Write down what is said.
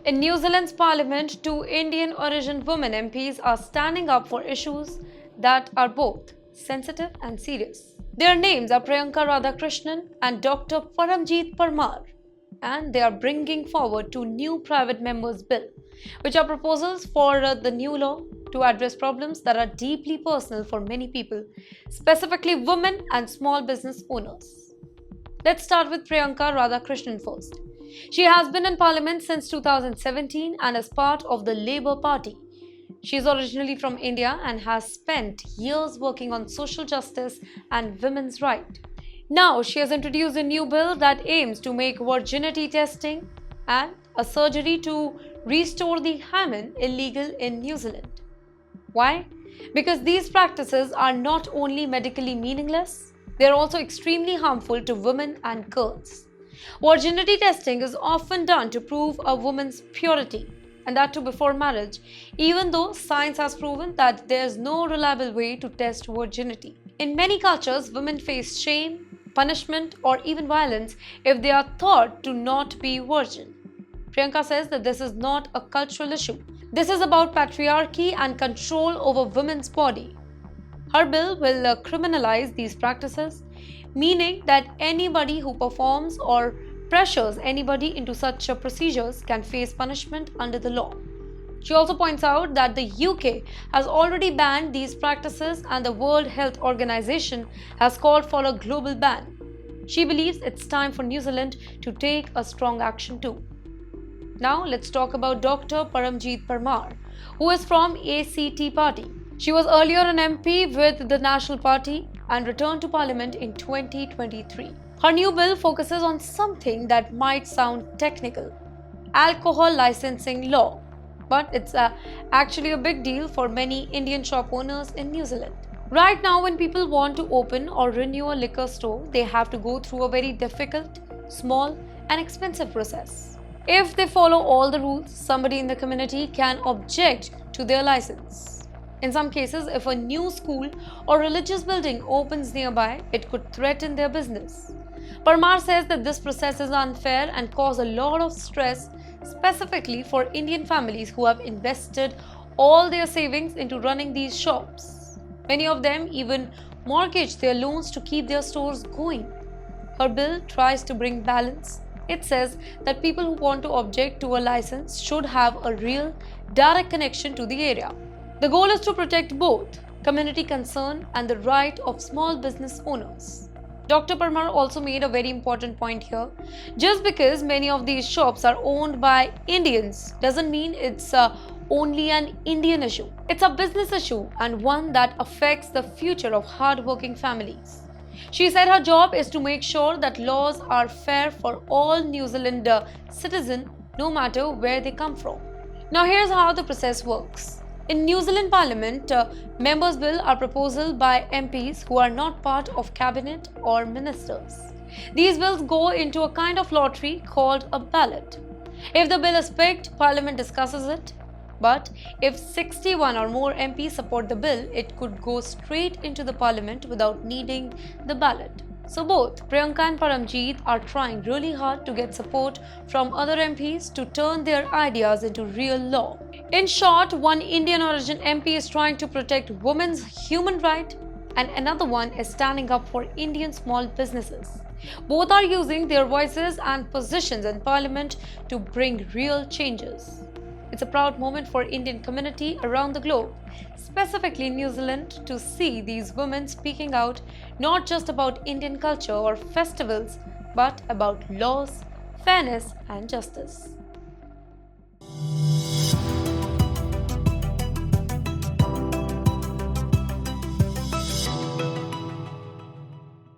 In New Zealand's parliament, two Indian origin women MPs are standing up for issues that are both sensitive and serious. Their names are Priyanka Radhakrishnan and Dr. Paramjit Parmar, and they are bringing forward two new private members' bill, which are proposals for the new law to address problems that are deeply personal for many people, specifically women and small business owners. Let's start with Priyanka Radhakrishnan first. She has been in parliament since 2017 and is part of the Labour Party. She is originally from India and has spent years working on social justice and women's rights. Now, she has introduced a new bill that aims to make virginity testing and a surgery to restore the hymen illegal in New Zealand. Why? Because these practices are not only medically meaningless, they are also extremely harmful to women and girls. Virginity testing is often done to prove a woman's purity, and that too before marriage, even though science has proven that there is no reliable way to test virginity. In many cultures, women face shame, punishment, or even violence if they are thought to not be virgin. Priyanka says that this is not a cultural issue. This is about patriarchy and control over women's body. Her bill will criminalize these practices, meaning that anybody who performs or pressures anybody into such procedures can face punishment under the law. She also points out that the UK has already banned these practices and the World Health Organization has called for a global ban. She believes it's time for New Zealand to take a strong action too. Now let's talk about Dr. Paramjit Parmar, who is from ACT Party. She was earlier an MP with the National Party and returned to Parliament in 2023. Her new bill focuses on something that might sound technical: alcohol licensing law. But it's actually a big deal for many Indian shop owners in New Zealand. Right now, when people want to open or renew a liquor store, they have to go through a very difficult, small, and expensive process. If they follow all the rules, somebody in the community can object to their license. In some cases, if a new school or religious building opens nearby, it could threaten their business. Parmar says that this process is unfair and causes a lot of stress, specifically for Indian families who have invested all their savings into running these shops. Many of them even mortgage their loans to keep their stores going. Her bill tries to bring balance. It says that people who want to object to a license should have a real, direct connection to the area. The goal is to protect both community concern and the right of small business owners. Dr. Parmar also made a very important point here. Just because many of these shops are owned by Indians doesn't mean it's only an Indian issue. It's a business issue and one that affects the future of hard-working families. She said her job is to make sure that laws are fair for all New Zealand citizens, no matter where they come from. Now here's how the process works. In New Zealand Parliament, members' bills are proposed by MPs who are not part of cabinet or ministers. These bills go into a kind of lottery called a ballot. If the bill is picked, Parliament discusses it. But if 61 or more MPs support the bill, it could go straight into the Parliament without needing the ballot. So both Priyanka and Paramjeet are trying really hard to get support from other MPs to turn their ideas into real law. In short, one Indian origin MP is trying to protect women's human rights and another one is standing up for Indian small businesses. Both are using their voices and positions in Parliament to bring real changes. It's a proud moment for Indian community around the globe, specifically in New Zealand, to see these women speaking out not just about Indian culture or festivals, but about laws, fairness and justice.